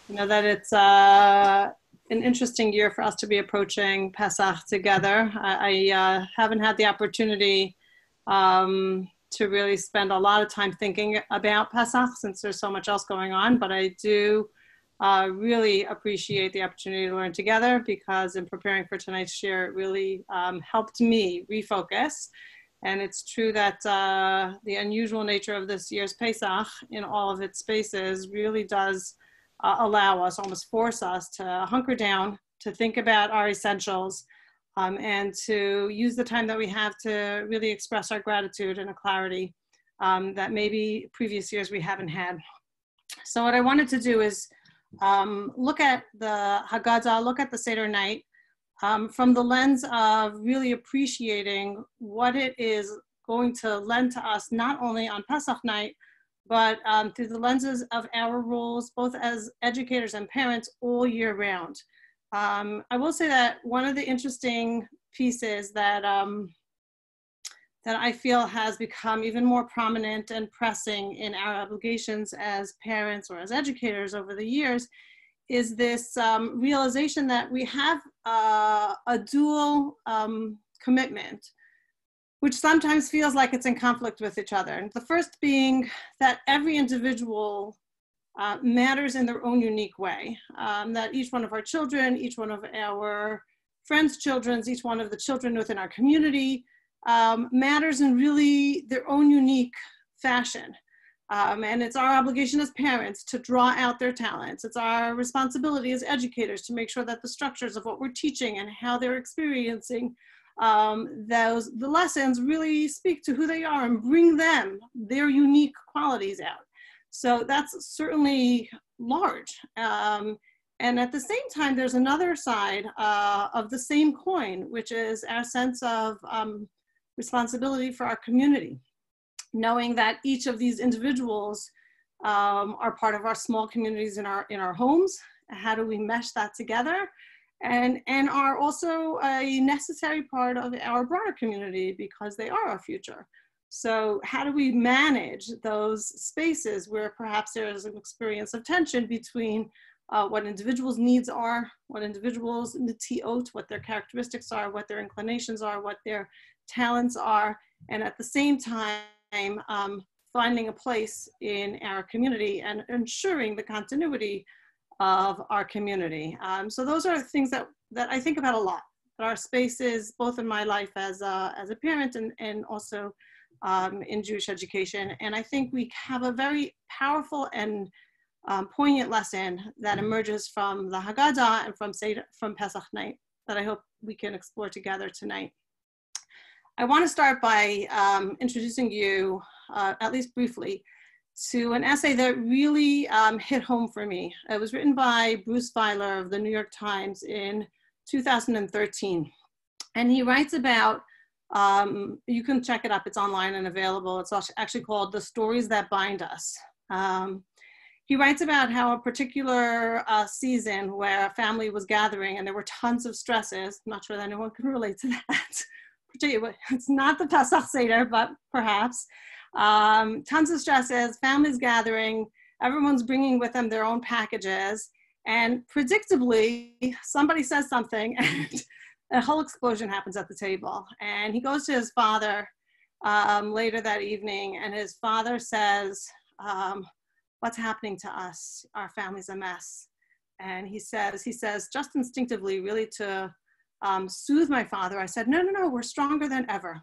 You know that it's an interesting year for us to be approaching Pesach together. I haven't had the opportunity to really spend a lot of time thinking about Pesach since there's so much else going on, but I do really appreciate the opportunity to learn together because in preparing for tonight's share, it really helped me refocus. And it's true that the unusual nature of this year's Pesach in all of its spaces really does allow us, almost force us to hunker down, to think about our essentials, and to use the time that we have to really express our gratitude in a clarity that maybe previous years we haven't had. So what I wanted to do is look at the Haggadah, look at the Seder night from the lens of really appreciating what it is going to lend to us, not only on Pesach night, but through the lenses of our roles, both as educators and parents all year round. I will say that one of the interesting pieces that that I feel has become even more prominent and pressing in our obligations as parents or as educators over the years is this realization that we have a dual commitment, which sometimes feels like it's in conflict with each other. And the first being that every individual matters in their own unique way, that each one of our children, each one of our friends' children, each one of the children within our community matters in really their own unique fashion. And it's our obligation as parents to draw out their talents. It's our responsibility as educators to make sure that the structures of what we're teaching and how they're experiencing the lessons really speak to who they are and bring them their unique qualities out. So that's certainly large. And at the same time, there's another side of the same coin, which is our sense of responsibility for our community, knowing that each of these individuals are part of our small communities in our homes. How do we mesh that together? And are also a necessary part of our broader community because they are our future. So how do we manage those spaces where perhaps there is an experience of tension between what individuals' needs are, what individuals' nitiot, what their characteristics are, what their inclinations are, what their talents are, and at the same time, finding a place in our community and ensuring the continuity of our community. So those are things that I think about a lot. Our spaces, both in my life as a parent and also in Jewish education. And I think we have a very powerful and poignant lesson that emerges from the Haggadah and from Seder, from Pesach night that I hope we can explore together tonight. I want to start by introducing you, at least briefly, to an essay that really hit home for me. It was written by Bruce Feiler of the New York Times in 2013. And he writes about, you can check it up, it's online and available. It's actually called The Stories That Bind Us. He writes about how a particular season where a family was gathering and there were tons of stresses. I'm not sure that anyone can relate to that. It's not the Pesach Seder, but perhaps. Tons of stresses, families gathering, everyone's bringing with them their own packages, and predictably, somebody says something and a whole explosion happens at the table. And he goes to his father later that evening, and his father says, what's happening to us? Our family's a mess. And he says, just instinctively, really to soothe my father, I said, no, we're stronger than ever.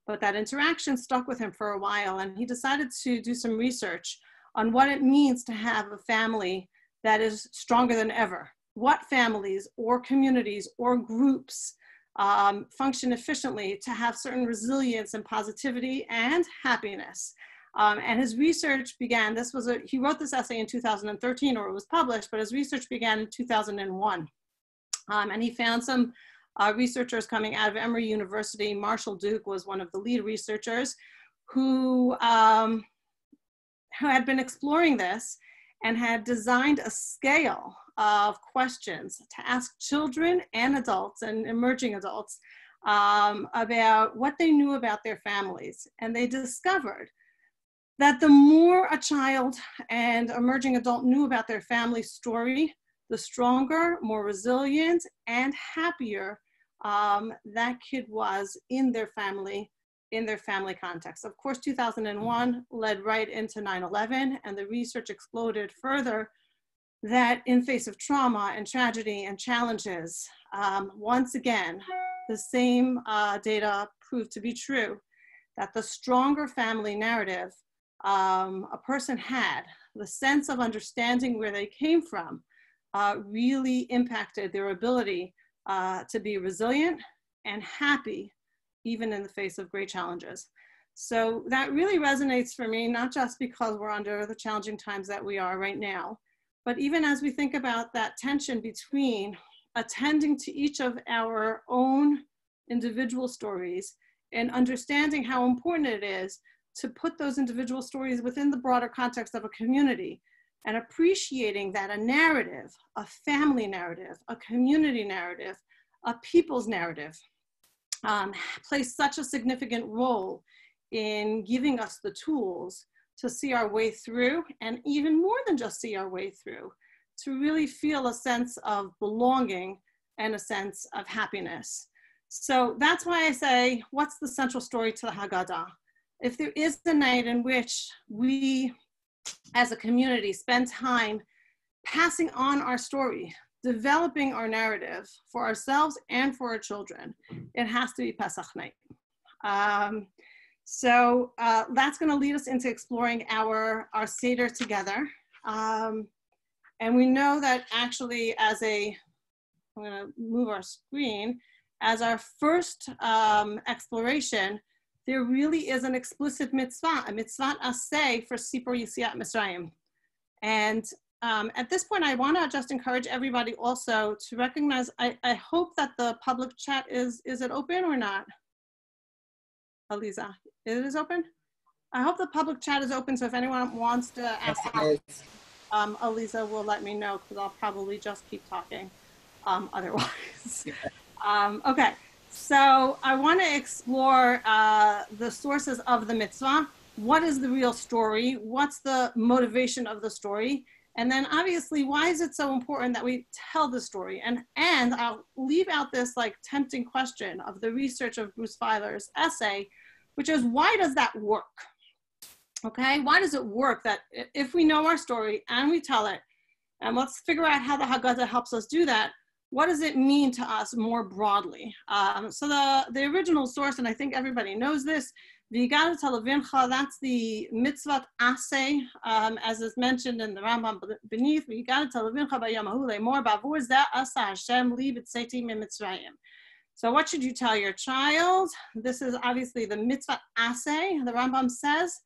But that interaction stuck with him for a while, and he decided to do some research on what it means to have a family that is stronger than ever. What families or communities or groups function efficiently to have certain resilience and positivity and happiness. And his research began, he wrote this essay in 2013, or it was published, but his research began in 2001. And he found some researchers coming out of Emory University. Marshall Duke was one of the lead researchers who had been exploring this and had designed a scale of questions to ask children and adults and emerging adults about what they knew about their families. And they discovered that the more a child and emerging adult knew about their family story, the stronger, more resilient, and happier that kid was in their family context. Of course, 2001 led right into 9/11, and the research exploded further that in face of trauma and tragedy and challenges, once again, the same data proved to be true, that the stronger family narrative a person had, the sense of understanding where they came from, really impacted their ability to be resilient and happy, even in the face of great challenges. So that really resonates for me, not just because we're under the challenging times that we are right now, but even as we think about that tension between attending to each of our own individual stories and understanding how important it is to put those individual stories within the broader context of a community, and appreciating that a narrative, a family narrative, a community narrative, a people's narrative plays such a significant role in giving us the tools to see our way through, and even more than just see our way through, to really feel a sense of belonging and a sense of happiness. So that's why I say, what's the central story to the Haggadah? If there is a night in which we as a community spend time passing on our story, developing our narrative for ourselves and for our children, it has to be Pesach night. So that's going to lead us into exploring our Seder together. And we know that actually I'm going to move our screen, as our first exploration, there really is an explicit mitzvah, a mitzvah aseh for Sipur Yetziat Mitzrayim. And at this point, I want to just encourage everybody also to recognize, I hope that the public chat is it open or not? Aliza, it is open? I hope the public chat is open, so if anyone wants to ask, Aliza will let me know, because I'll probably just keep talking otherwise. Okay. So I want to explore the sources of the mitzvah. What is the real story? What's the motivation of the story? And then obviously, why is it so important that we tell the story? And I'll leave out this like tempting question of the research of Bruce Feiler's essay, which is, why does that work? Okay, why does it work that if we know our story and we tell it, and let's figure out how the Haggadah helps us do that, what does it mean to us more broadly? So the original source, and I think everybody knows this, V'yigadat Levincha, that's the mitzvah aseh, as is mentioned in the Rambam beneath, V'yigadat Levincha b'yom hahu le'mor b'avur zeh asa Hashem li b'tzeiti miMitzrayim. So what should you tell your child? This is obviously the mitzvah aseh. The Rambam says,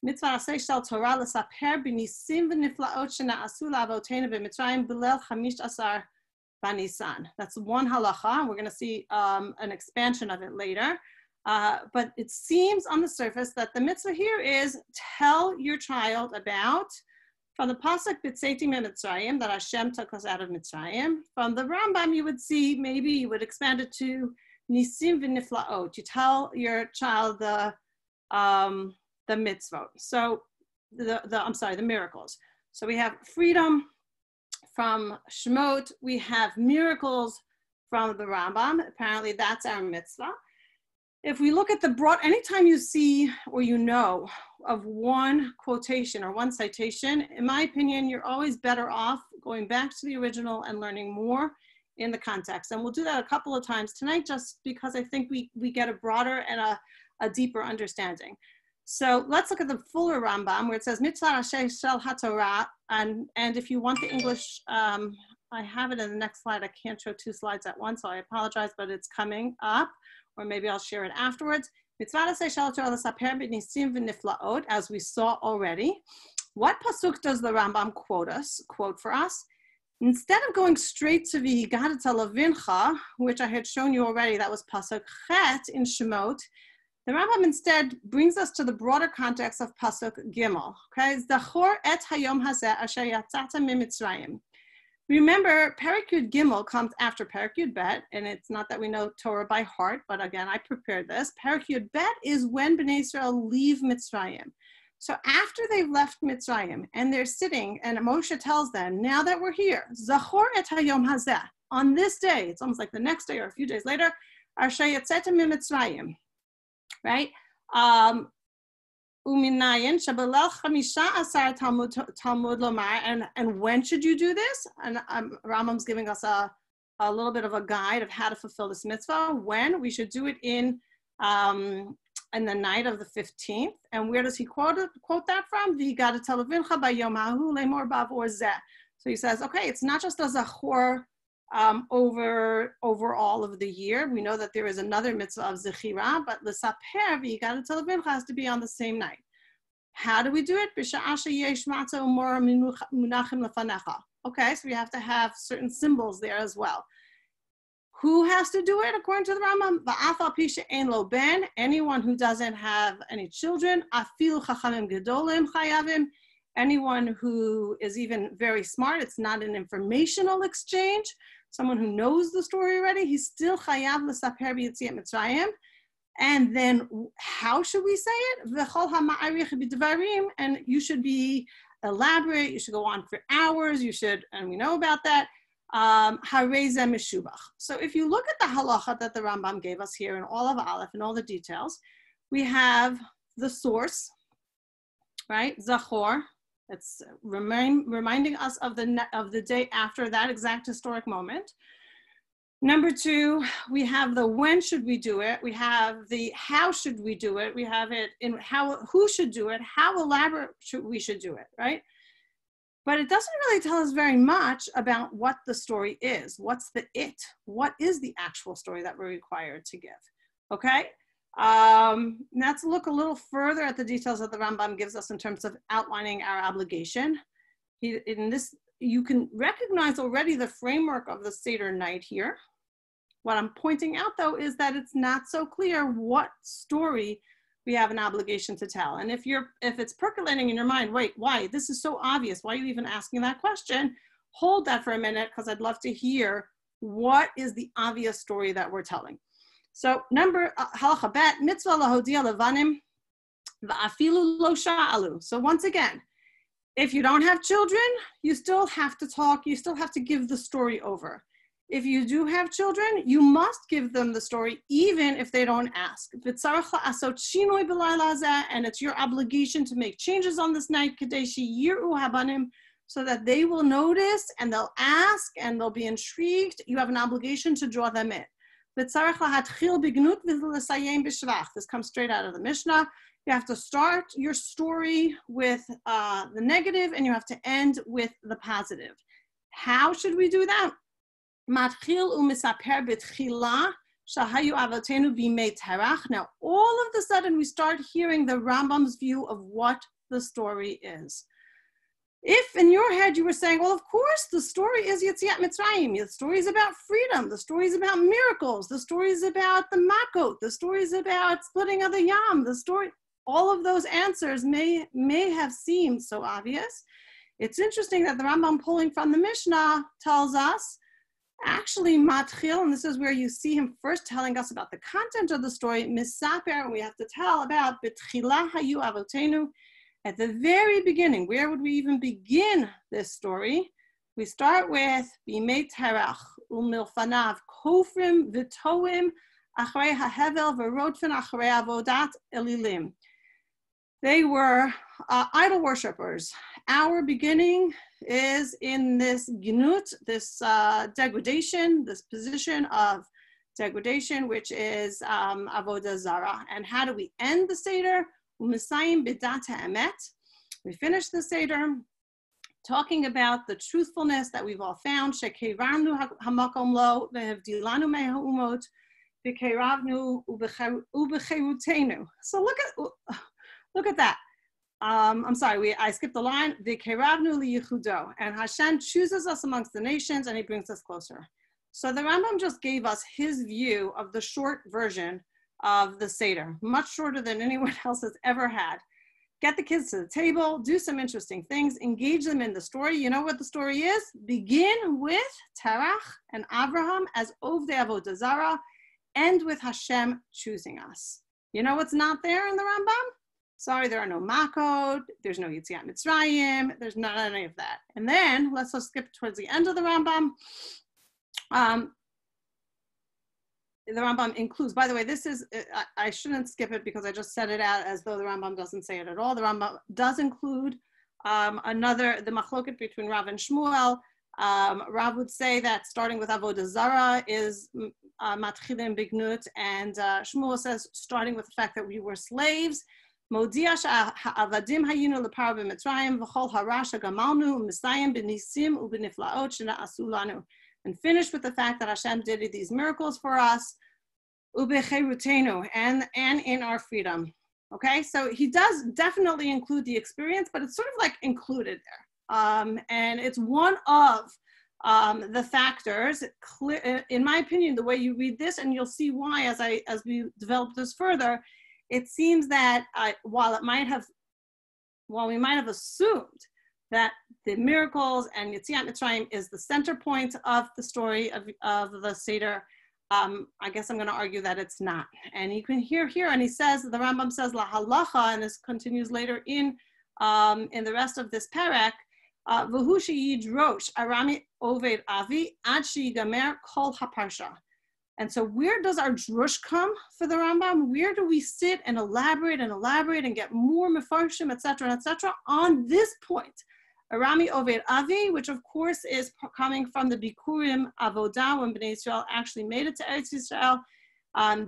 mitzvah aseh shel Torah l'saper b'nisim v'niflaot shena'asu la'avoteinu b'Mitzrayim b'leil chamish asar Banisan. That's one halacha. We're going to see an expansion of it later. But it seems on the surface that the mitzvah here is tell your child about, from the pasuk B'tzeiti miMitzrayim, that Hashem took us out of Mitzrayim. From the Rambam, you would see, maybe you would expand it to Nisim v'niflaot. You tell your child the mitzvot. So the miracles. So we have freedom from Shemot, we have miracles from the Rambam. Apparently that's our mitzvah. If we look at the broad, anytime you see or you know of one quotation or one citation, in my opinion, you're always better off going back to the original and learning more in the context. And we'll do that a couple of times tonight, just because I think we get a broader and a deeper understanding. So let's look at the fuller Rambam, where it says mitzvah aseh shel haTorah, and if you want the English, I have it in the next slide. I can't show two slides at once, so I apologize, but it's coming up, or maybe I'll share it afterwards. Mitzvah aseh shel haTorah l'saper b'nisim v'niflaot, as we saw already. What pasuk does the Rambam quote for us? Instead of going straight to V'yigadat Levincha, which I had shown you already, that was pasuk Chet in Shemot, the Rambam instead brings us to the broader context of pasuk Gimel. Okay, Zachor et hayom hazeh asher yatzata miMitzrayim. Remember, Perek Yud Gimel comes after Perek Yud Bet, and it's not that we know Torah by heart, but again, I prepared this. Perek Yud Bet is when Bnei Israel leave Mitzrayim. So after they've left Mitzrayim and they're sitting, and Moshe tells them, now that we're here, Zachor et hayom hazeh, on this day, it's almost like the next day or a few days later, Asher yetzetem miMitzrayim, right? Uminayin shabalel chamisha asar Talmud lomar, and when should you do this? And Rambam's giving us a little bit of a guide of how to fulfill this mitzvah. When we should do it in the night of the 15th. And where does he quote that from? So he says, okay, it's not just a zachor over all of the year. We know that there is another mitzvah of zechira, but l'saper v'yigad televincha has to be on the same night. How do we do it? Okay, so we have to have certain symbols there as well. Who has to do it according to the Rambam? Anyone who doesn't have any children. Anyone who is even very smart. It's not an informational exchange. Someone who knows the story already. He's still chayav l'saper b'yetziat Mitzrayim. And then how should we say it? And you should be elaborate. You should go on for hours. You should, and we know about that. So if you look at the halacha that the Rambam gave us here in all of Aleph and all the details, we have the source, right? Zachor. It's reminding us of the day after that exact historic moment. Number two, we have the when should we do it. We have the how should we do it. We have it in who should do it, how elaborate we should do it, right? But it doesn't really tell us very much about what the story is. What's the it? What is the actual story that we're required to give? Okay? Let's look a little further at the details that the Rambam gives us in terms of outlining our obligation. In this, you can recognize already the framework of the Seder night here. What I'm pointing out, though, is that it's not so clear what story we have an obligation to tell. And if it's percolating in your mind, wait, why? This is so obvious. Why are you even asking that question? Hold that for a minute, because I'd love to hear what is the obvious story that we're telling. So halacha bet, mitzvah lahodia levanim va'afilu lo sha'alu. So once again, if you don't have children, you still have to talk. You still have to give the story over. If you do have children, you must give them the story, even if they don't ask. And it's your obligation to make changes on this night, so that they will notice and they'll ask and they'll be intrigued. You have an obligation to draw them in. This comes straight out of the Mishnah. You have to start your story with the negative, and you have to end with the positive. How should we do that? Now, all of a sudden, we start hearing the Rambam's view of what the story is. If in your head you were saying, well, of course, the story is Yetziat Mitzrayim. The story is about freedom. The story is about miracles. The story is about the Makot. The story is about splitting of the Yam. The story, all of those answers may have seemed so obvious. It's interesting that the Rambam pulling from the Mishnah tells us, actually, matchil, and this is where you see him first telling us about the content of the story, misaper, and we have to tell about betchila hayu avotenu. At the very beginning, where would we even begin this story? We start with bimei terach umilfanav kofrim v'toim achrei hahevel v'rodfen achrei avodat elilim. They were idol worshippers. Our beginning is in this gnut, this degradation, this position of degradation, which is avodah zara. And how do we end the Seder? U'misayim b'dat ha'emet. We finish the Seder talking about the truthfulness that we've all found. Shekevarnu hamakom lo v'hevdilanu me'ha'umot v'keravnu u'b'cherutenu. So look at that. I'm sorry, I skipped the line. V'keravnu liyichudo. And Hashem chooses us amongst the nations, and he brings us closer. So the Rambam just gave us his view of the short version of the Seder, much shorter than anyone else has ever had. Get the kids to the table, do some interesting things, engage them in the story. You know what the story is? Begin with Terach and Abraham as Ovdei Avodah Zarah, end with Hashem choosing us. You know what's not there in the Rambam? Sorry, there are no Makot, there's no Yetziat Mitzrayim, there's not any of that. And then let's skip towards the end of the Rambam. The Rambam includes, by the way, this is, I shouldn't skip it because I just said it out as though the Rambam doesn't say it at all. The Rambam does include the machloket between Rav and Shmuel. Rav would say that starting with Avodah Zarah is matchilim bignut, and Shmuel says starting with the fact that we were slaves. Modia ha'avadim hayinu lepar b'mitzrayim v'chol harasha gamalnu u'misayim b'nisim u'b'niflaot shena'asu lanu. And finish with the fact that Hashem did these miracles for us, u'b'cherutenu, and in our freedom. Okay, so he does definitely include the experience, but it's sort of like included there. And it's one of the factors, in my opinion, the way you read this, and you'll see why as we develop this further, it seems that while we might have assumed that the miracles and Yetziat Mitzrayim is the center point of the story of the Seder, I guess I'm going to argue that it's not. And you can hear here, and he says, the Rambam says, La halacha, and this continues later in the rest of this parak, V'hu sheyidrosh arami oved avi ad sheyigamer kol haparsha. And so where does our drush come for the Rambam? Where do we sit and elaborate and get more mefarshim, etc., on this point? Arami Oved Avi, which of course is coming from the Bikurim Avodah, when Bnei Israel actually made it to Eretz Yisrael.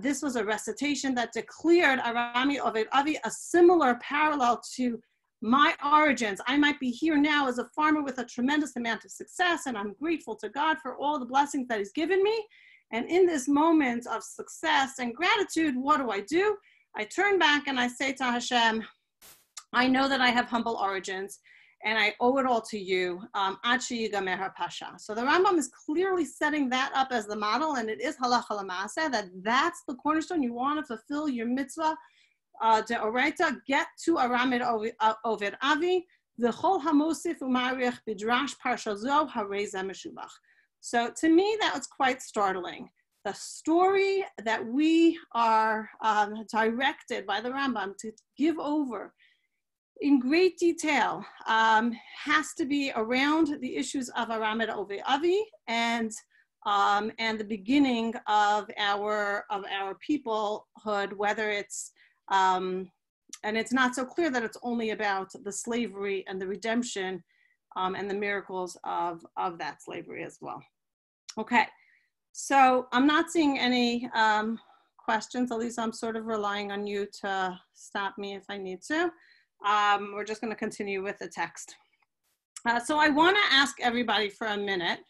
This was a recitation that declared Arami Oved Avi, a similar parallel to my origins. I might be here now as a farmer with a tremendous amount of success, and I'm grateful to God for all the blessings that he's given me. And in this moment of success and gratitude, what do? I turn back and I say to Hashem, I know that I have humble origins, and I owe it all to you. Ad sheyigamer pasha. So the Rambam is clearly setting that up as the model, and it is halacha l'maaseh, that's the cornerstone. You want to fulfill your mitzvah deoraita, get to Aramid Oved Avi, v'chol hamosif u'marich bidrash parsha zo harei zeh meshubach. So to me, that was quite startling. The story that we are directed by the Rambam to give over in great detail has to be around the issues of Aramid Oved Avi and the beginning of our peoplehood, whether it's and it's not so clear that it's only about the slavery and the redemption and the miracles of that slavery as well. Okay, so I'm not seeing any questions. At least I'm sort of relying on you to stop me if I need to. We're just going to continue with the text. So I want to ask everybody for a minute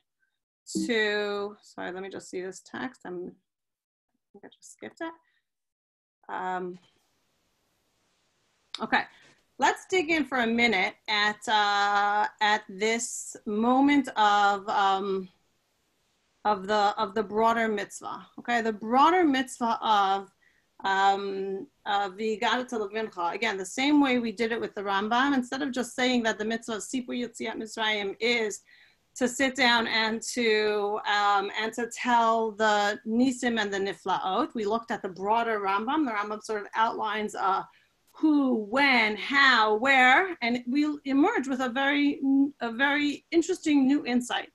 to, sorry, let me just see this text. I think I just skipped it. Okay, let's dig in for a minute at this moment of the broader mitzvah. Okay, the broader mitzvah of V'yigadat Levincha. Again, the same way we did it with the Rambam. Instead of just saying that the mitzvah of Sipur Yetziat Mitzrayim is to sit down and to tell the Nisim and the Niflaot, we looked at the broader Rambam. The Rambam sort of outlines who, when, how, where, and we emerge with a very interesting new insight.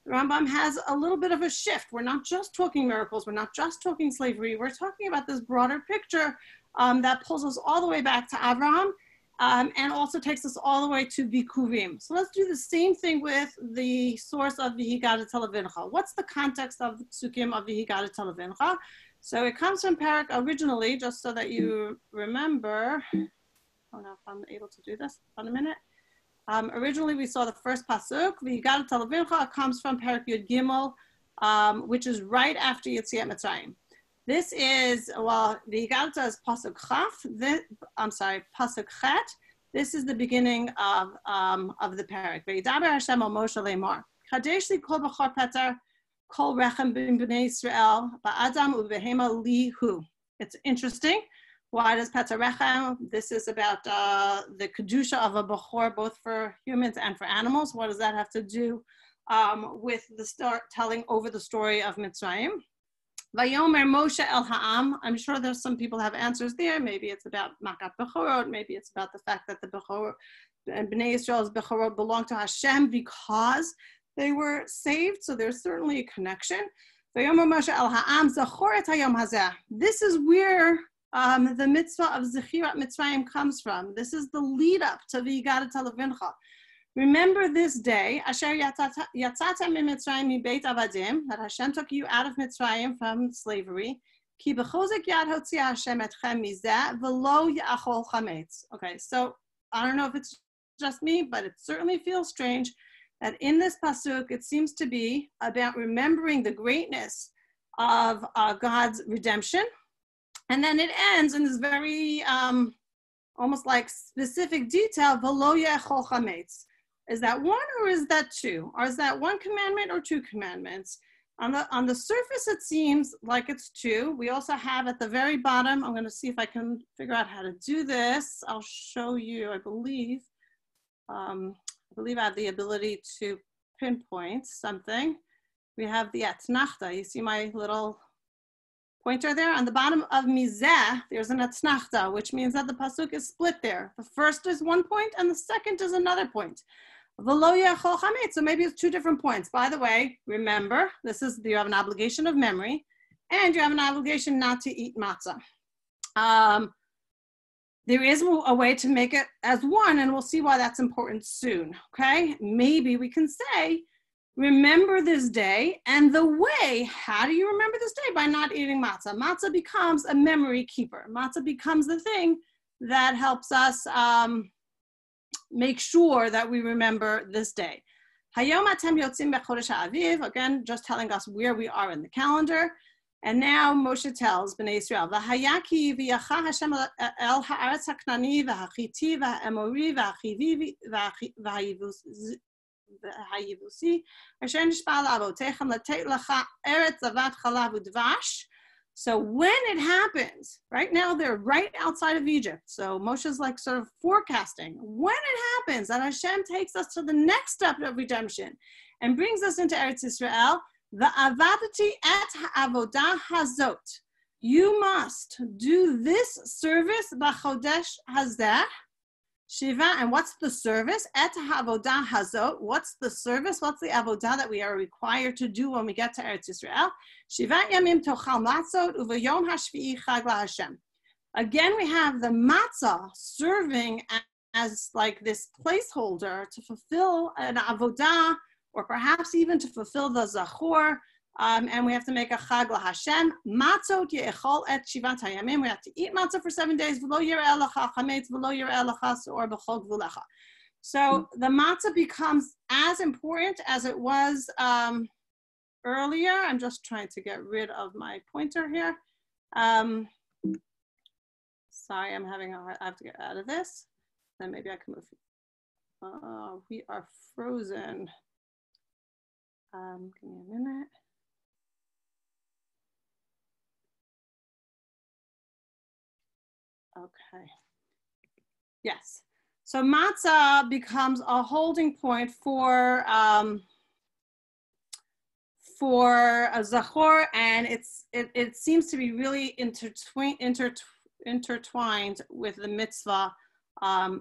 The Rambam has a little bit of a shift. We're not just talking miracles. We're not just talking slavery. We're talking about this broader picture that pulls us all the way back to Avraham and also takes us all the way to Bikurim. So let's do the same thing with the source of V'yigadat Levincha. What's the context of the psukim of V'yigadat Levincha? So it comes from Parak originally, just so that you remember. I don't know if I'm able to do this in a minute. Originally, we saw the first pasuk, V'yigadat Levincha, comes from Parak Yud Gimel, which is right after Yetziat Mitzrayim. This is, well, V'yigadat is pasuk Chaf. Pasuk Chet. This is the beginning of the Parak. V'yidaber Hashem al Moshe le'mar, Kadesh li kol b'chor petar, kol rechem b'nei Yisrael, ba'adam u'behema li hu. It's interesting. Why does Petar Rechem? This is about the kedusha of a bechor, both for humans and for animals. What does that have to do with the telling over the story of Mitzrayim? Vayomer Moshe El Ha'am. I'm sure there's some people have answers there. Maybe it's about Makat Bechorot. Maybe it's about the fact that the Bechorot and Bnei Yisrael's Bechorot belong to Hashem because they were saved. So there's certainly a connection. Vayomer Moshe El Ha'am Zachor et Hayom Hazeh. This is where the mitzvah of Zechirat Mitzrayim comes from. This is the lead up to V'yigadat Levincha. Remember this day, Asher Yatzata Mitzrayim Mibeit Avadim, that Hashem took you out of Mitzrayim from slavery. Ki b'chozek yad hotzia Hashem etchem mizeh v'lo ya'achol chametz. Okay, so I don't know if it's just me, but it certainly feels strange that in this pasuk it seems to be about remembering the greatness of God's redemption, and then it ends in this very almost like specific detail. V'lo ya'achol chametz. Is that one or is that two? Or is that one commandment or two commandments? On the surface, it seems like it's two. We also have at the very bottom, I'm going to see if I can figure out how to do this. I'll show you, I believe I have the ability to pinpoint something. We have the atnachta. You see my little pointer there? On the bottom of mizeh, there's an atnachta, which means that the pasuk is split there. The first is one point and the second is another point. So maybe it's two different points. By the way, remember, you have an obligation of memory and you have an obligation not to eat matzah. There is a way to make it as one, and we'll see why that's important soon, okay? Maybe we can say, remember this day, and the way, how do you remember this day? By not eating matzah. Matzah becomes a memory keeper. Matzah becomes the thing that helps us make sure that we remember this day. Hayom atem yotzim bechodesh ha'aviv, again, just telling us where we are in the calendar. And now Moshe tells Bnei Yisrael, V'hayaki v'yacha Hashem el ha'aretz ha'knani v'ha'chiti v'ha'emori v'ha'chivi v'ha'ivusi asher nishba la'avotechem latet lecha eretz zavat chalav u'dvash. So when it happens, right now they're right outside of Egypt. So Moshe's like sort of forecasting when it happens that Hashem takes us to the next step of redemption and brings us into Eretz Yisrael, the avadati et ha'avodah hazot. You must do this service b'chodesh hazeh. Shiva, and what's the service? Et ha'avodah hazot. What's the service? What's the avodah that we are required to do when we get to Eretz Yisrael? Shiva yamim tochal matzot uvayom hashvi'i chag laHashem. Again, we have the matzah serving as like this placeholder to fulfill an avodah, or perhaps even to fulfill the zachor. And we have to make a chag laHashem. Matzot ye'echol et shivat hayamim. We have to eat matzah for 7 days. V'lo yireh lecha chametz, v'lo yireh lecha se'or b'chol gvulecha. So the matzah becomes as important as it was earlier. I'm just trying to get rid of my pointer here. Sorry, I have to get out of this. Then maybe I can move. We are frozen. Give me a minute. Okay. Yes. So matzah becomes a holding point for a zachor, and it seems to be really intertwined with the mitzvah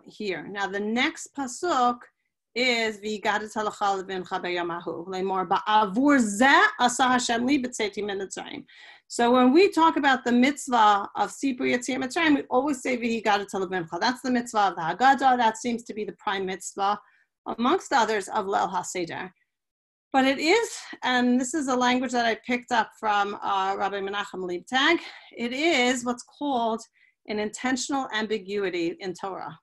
here. Now the next pasuk is v'yigadat halacha levincha b'yamahu le'mor ba'avur zeh asa Hashem li b'tzeti min Mitzrayim. So when we talk about the mitzvah of Sipur Yetziat Mitzrayim, we always say v'yigadat levincha. That's the mitzvah of the Haggadah. That seems to be the prime mitzvah, amongst others, of Leil HaSeder. But it is, and this is a language that I picked up from Rabbi Menachem Leibtag, it is what's called an intentional ambiguity in Torah.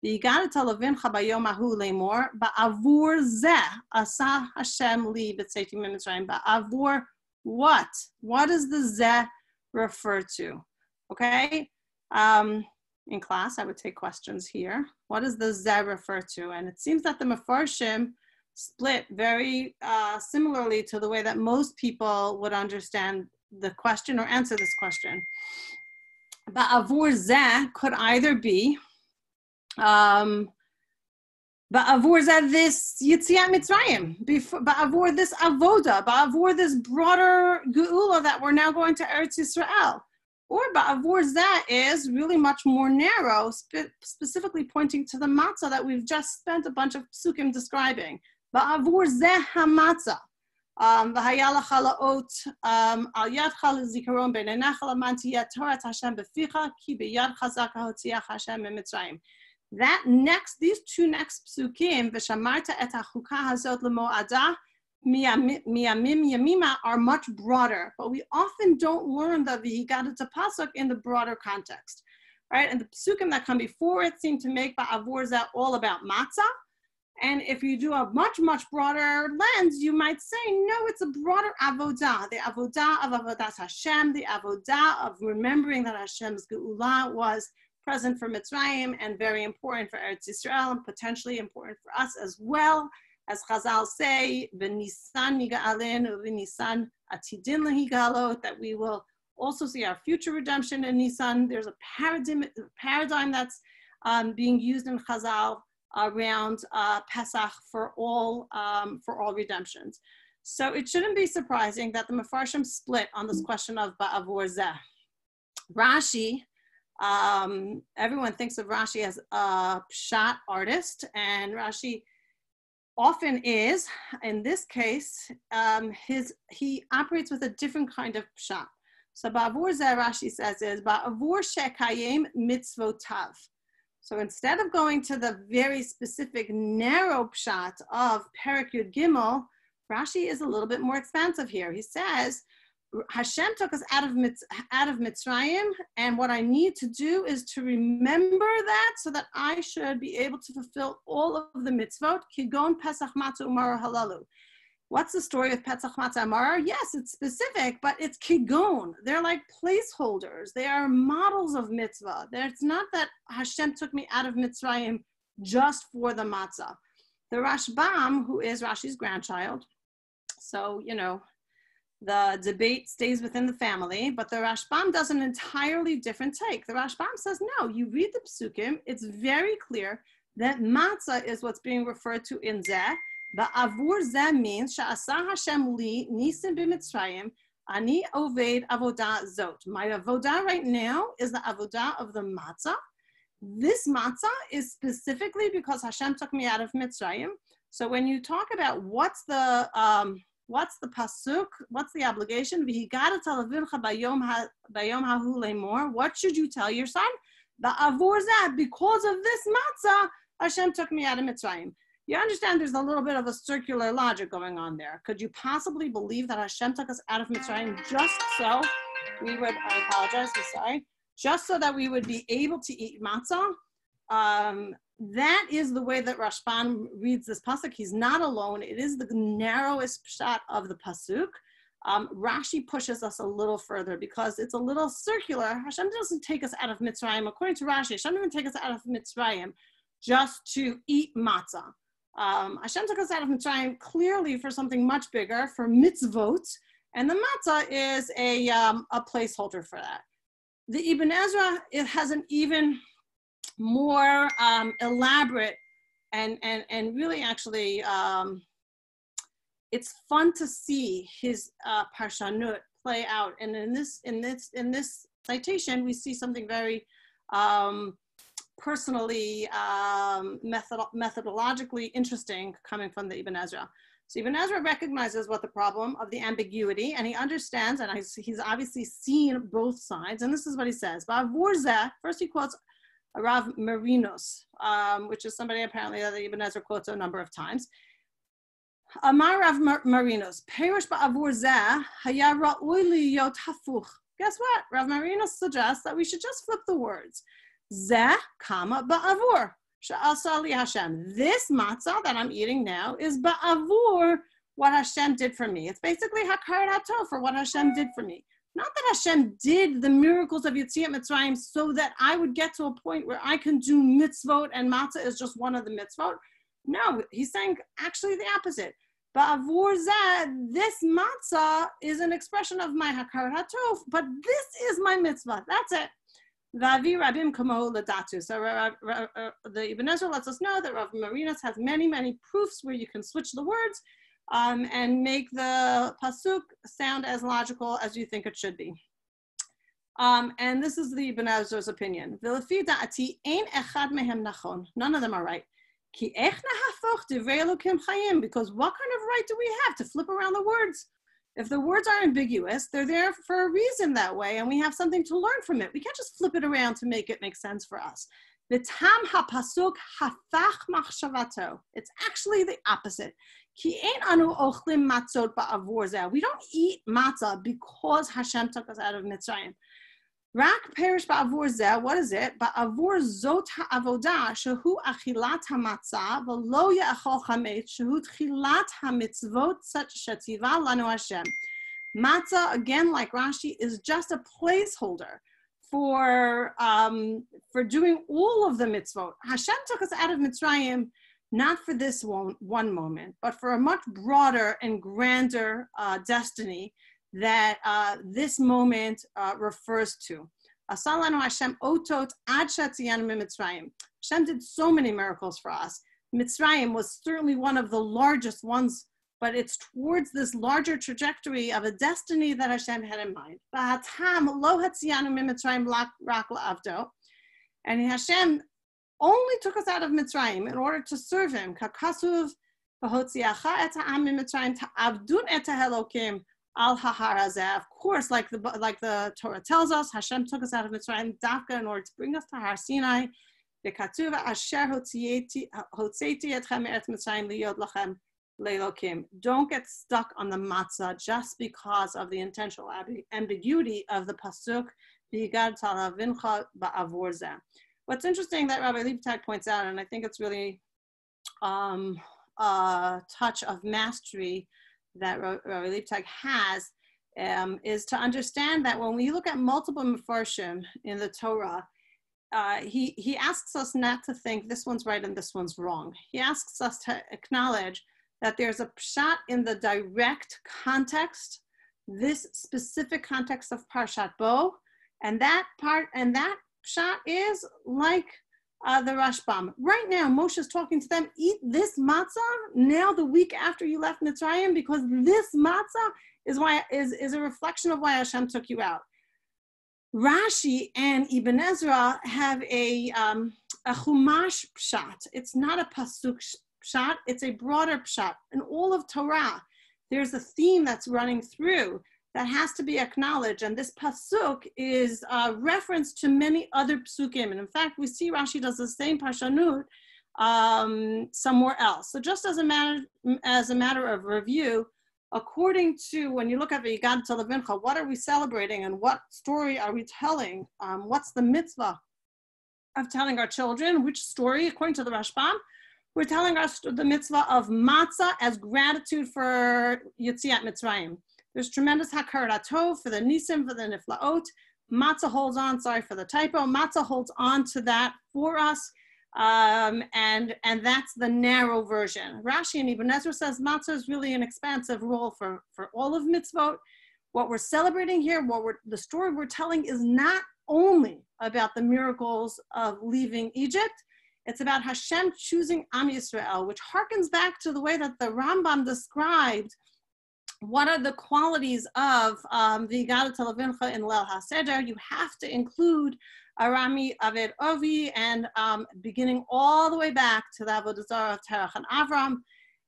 V'yigadat levincha bayom hahu le'mor ba'avur zeh asa Hashem li b'tzeti min Mitzrayim. Ba'avur what? What does the zeh refer to? Okay, in class I would take questions here. What does the zeh refer to? And it seems that the Mefarshim split very similarly to the way that most people would understand the question or answer this question. Ba'avur zeh could either be Ba'avur zeh this Yitziat Mitzrayim, ba'avur this avoda, ba'avur this broader geula that we're now going to Eretz Yisrael. Or ba'avur zeh is really much more narrow, specifically pointing to the matzah that we've just spent a bunch of psukim describing. Ba'avur zeh hamatzah. V'haya lecha la'ot al yadcha lezikaron b'neinecha leman tiyeh torat Hashem b'ficha ki b'yad chazaka hotziach Hashem miMitzrayim. These two next psukim, v'shamarta et hachukah hazot lemo'adah miyamim yamima, are much broader, but we often don't learn the v'higadata pasuk in the broader context, right? And the psukim that come before it seem to make ba'avur zeh all about matzah. And if you do a much, much broader lens, you might say, no, it's a broader avodah, the avodah of avodas Hashem, the avodah of remembering that Hashem's geula was present for Mitzrayim and very important for Eretz Yisrael and potentially important for us as well. As Chazal say, v'nisan niga'alin v'nisan atidin lehigalot, that we will also see our future redemption in Nisan. There's a paradigm that's being used in Chazal around Pesach for all redemptions. So it shouldn't be surprising that the Mefarshim split on this question of ba'avur zeh. Rashi, everyone thinks of Rashi as a pshat artist, and Rashi often is. In this case, he operates with a different kind of pshat. So ba'avur zeh, Rashi says, is ba'avur shekayim mitzvotav. So instead of going to the very specific narrow pshat of Perek Yud Gimel, Rashi is a little bit more expansive here. He says, Hashem took us out of Mitzrayim, and what I need to do is to remember that so that I should be able to fulfill all of the mitzvot. Kigon Pesach Matzah Umara Halalu. What's the story of Pesach Matzah Umara? Yes, it's specific, but it's kigon. They're like placeholders. They are models of mitzvah. It's not that Hashem took me out of Mitzrayim just for the matzah. The Rashbam, who is Rashi's grandchild, so, the debate stays within the family, but the Rashbam does an entirely different take. The Rashbam says, no, you read the psukim, it's very clear that matzah is what's being referred to in zeh. Ba'avur zeh means sha'asa Hashem li nisim b'Mitzrayim ani oved avodah zot. My avodah right now is the avodah of the matzah. This matzah is specifically because Hashem took me out of Mitzrayim. So when you talk about what's the pasuk, what's the obligation? What should you tell your son? Ba'avur zeh, because of this matzah, Hashem took me out of Mitzrayim. You understand there's a little bit of a circular logic going on there. Could you possibly believe that Hashem took us out of Mitzrayim just so we would, I apologize, I'm sorry, just so that we would be able to eat matzah? That is the way that Rashban reads this pasuk. He's not alone. It is the narrowest pshat of the pasuk. Rashi pushes us a little further because it's a little circular. Hashem doesn't take us out of Mitzrayim. According to Rashi, Hashem didn't take us out of Mitzrayim just to eat matzah. Hashem took us out of Mitzrayim clearly for something much bigger, for mitzvot, and the matzah is a placeholder for that. The Ibn Ezra, it has an even more elaborate and really actually it's fun to see his parshanut play out. And in this citation, we see something very personally, methodologically interesting coming from the Ibn Ezra. So Ibn Ezra recognizes what the problem of the ambiguity, and he understands, and he's obviously seen both sides, and this is what he says. First he quotes Rav Marinos, which is somebody apparently that Ibn Ezra quotes a number of times. Amar Rav Marinos, Perish ba'avur zeh haya ra'ui liyot hafuch. Guess what? Rav Marinos suggests that we should just flip the words. Zeh, comma, ba'avur. Sha'asa li Hashem. This matzah that I'm eating now is ba'avur, what Hashem did for me. It's basically hakarat hatov, for what Hashem did for me. Not that Hashem did the miracles of Yetziat Mitzrayim so that I would get to a point where I can do mitzvot and matzah is just one of the mitzvot. No, he's saying actually the opposite. Ba'avur zeh, this matzah is an expression of my hakarat hatov, but this is my mitzvah. That's it. Vavi Rabim Kamo Ladatu. So the Ibn Ezra lets us know that Rav Marinas has many, many proofs where you can switch the words and make the pasuk sound as logical as you think it should be. And this is the Ibn Ezra's opinion. None of them are right. Because what kind of right do we have to flip around the words? If the words are ambiguous, they're there for a reason that way, and we have something to learn from it. We can't just flip it around to make it make sense for us. It's actually the opposite. We don't eat matzah because Hashem took us out of Mitzrayim. Rak perish ba'avur zeh, what is it? Ba'avur zot ha'avodah, shehu achilat ha'matzah, v'lo ya'achol chametz, shehu tchilat ha'mitzvot shetiva lanu Hashem. Matzah, again, like Rashi, is just a placeholder for doing all of the mitzvot. Hashem took us out of Mitzrayim, not for this one moment, but for a much broader and grander destiny that this moment refers to. Hashem did so many miracles for us. Mitzrayim was certainly one of the largest ones, but it's towards this larger trajectory of a destiny that Hashem had in mind. And Hashem only took us out of Mitzrayim in order to serve Him. Al Of course, like the Torah tells us, Hashem took us out of Mitzrayim Dafka in order to bring us to Har Sinai. Don't get stuck on the matzah just because of the intentional ambiguity of the pasuk. What's interesting that Rabbi Liebtag points out, and I think it's really a touch of mastery that Rabbi Liebtag has, is to understand that when we look at multiple mefarshim in the Torah, he asks us not to think this one's right and this one's wrong. He asks us to acknowledge that there's a pshat in the direct context, this specific context of Parshat Bo, and that pshat is like the Rashbam. Right now, Moshe is talking to them, eat this matzah now the week after you left Mitzrayim, because this matzah is a reflection of why Hashem took you out. Rashi and Ibn Ezra have a chumash pshat. It's not a pasuk pshat, it's a broader pshat. In all of Torah, there's a theme that's running through that has to be acknowledged, and this pasuk is a reference to many other psukim, and in fact, we see Rashi does the same parshanut somewhere else. So, just as a matter of review, according to when you look at V'yigadat Levincha, what are we celebrating, and what story are we telling? What's the mitzvah of telling our children? Which story, according to the Rashbam? We're telling us the mitzvah of matzah as gratitude for Yetziat Mitzrayim. There's tremendous hakarat tov for the nisim, for the niflaot. Matzah holds on, sorry for the typo, Matzah holds on to that for us, and that's the narrow version. Rashi and Ibn Ezra says Matzah is really an expansive role for all of mitzvot. What we're celebrating here, the story we're telling is not only about the miracles of leaving Egypt, it's about Hashem choosing Am Yisrael, which harkens back to the way that the Rambam described what are the qualities of the V'yigadat Levincha in Leil HaSeder. You have to include Arami Aved Ovi, and beginning all the way back to the Avodah Zarah of Terach and Avram.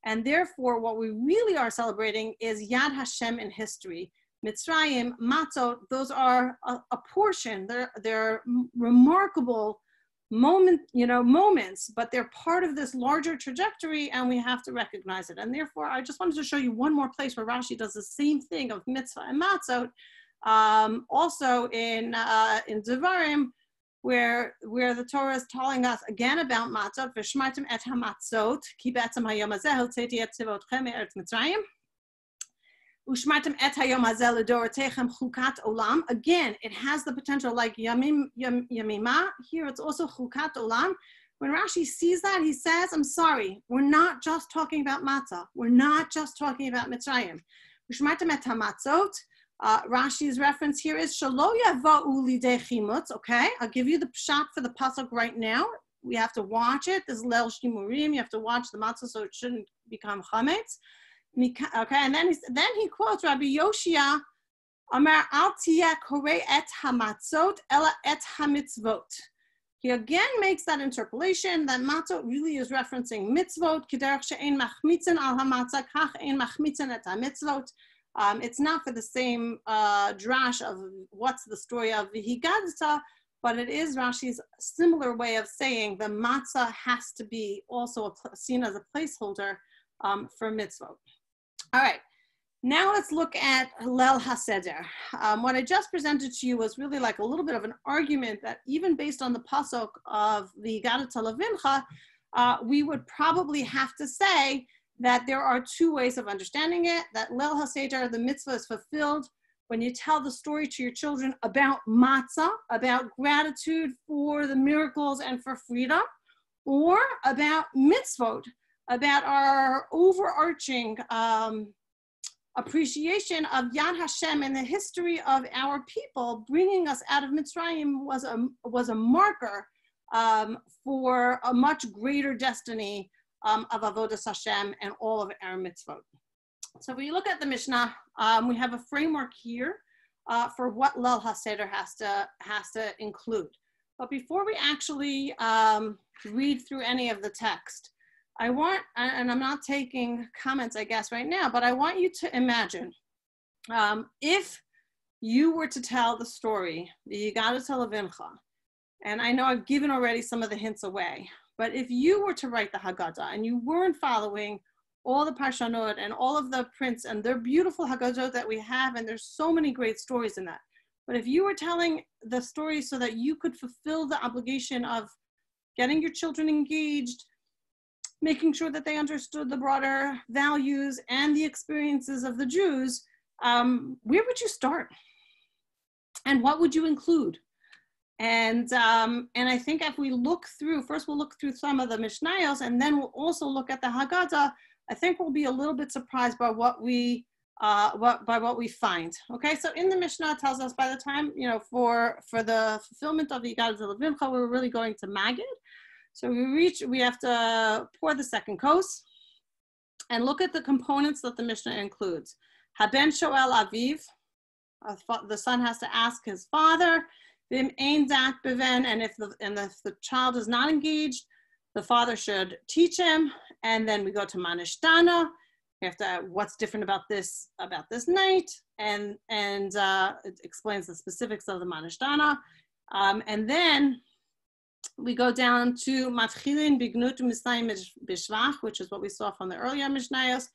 And therefore, what we really are celebrating is Yad Hashem in history. Mitzrayim, Matzot, those are a portion. They're remarkable moments, but they're part of this larger trajectory, and we have to recognize it. And therefore, I just wanted to show you one more place where Rashi does the same thing of mitzvah and matzot, also in Devarim, where the Torah is telling us again about matzot. V'shmartem et hamatzot ki b'etzem hayom hazeh hotzeti et tzivotchem me'eretz Mitzrayim. Ushmartem et hayom hazeh l'dorotechem chukat olam. Again, it has the potential like yamima. Here it's also chukat olam. When Rashi sees that, he says, I'm sorry, we're not just talking about matzah. We're not just talking about Mitzrayim. Ushmartem et hamatzot. Rashi's reference here is Shelo yava'u lidei chimutz. Okay, I'll give you the pshat for the pasuk right now. We have to watch it. This Leil Shimurim. You have to watch the matzah so it shouldn't become chametz. Okay, and then he quotes Rabbi Yoshia, Amar al tiyeh korei et hamatzot ela et hamitzvot. He again makes that interpolation that matzot really is referencing mitzvot. Kederach she'ein machmitzin al hamatzah kach ein machmitzin et hamitzvot. It's not for the same drash of what's the story of Vihigadta, but it is Rashi's similar way of saying the matzah has to be also seen as a placeholder for mitzvot. All right, now let's look at Leil HaSeder. What I just presented to you was really like a little bit of an argument that even based on the pasuk of Vihigadta Levincha, we would probably have to say that there are two ways of understanding it, that Leil HaSeder, the mitzvah, is fulfilled when you tell the story to your children about matzah, about gratitude for the miracles and for freedom, or about mitzvot, about our overarching appreciation of Yad Hashem and the history of our people bringing us out of Mitzrayim was a marker for a much greater destiny of Avodas Hashem and all of our mitzvot. So when you look at the Mishnah, we have a framework here for what Leil HaSeder has to include. But before we actually read through any of the text, I want, and I'm not taking comments, I guess, right now, but I want you to imagine if you were to tell the story, the Vihigadta Levincha, and I know I've given already some of the hints away, but if you were to write the Haggadah and you weren't following all the Parshanot and all of the prints and their beautiful Haggadot that we have, and there's so many great stories in that, but if you were telling the story so that you could fulfill the obligation of getting your children engaged, making sure that they understood the broader values and the experiences of the Jews, where would you start? And what would you include? And I think if we look through, first we'll look through some of the Mishnayos, and then we'll also look at the Haggadah. I think we'll be a little bit surprised by what we find. Okay, so in the Mishnah it tells us by the time, for the fulfillment of the Vihigadta Levincha, we're really going to Magid. So we have to pour the second kos and look at the components that the Mishnah includes. Haben shoel aviv, the son has to ask his father. Vim ein dat beven, and if the child is not engaged, the father should teach him. And then we go to manishtana. We have to what's different about this night, and it explains the specifics of the manishtana. And then we go down to matchilin bignut misnayim bishvach, which is what we saw from the earlier Mishnayos.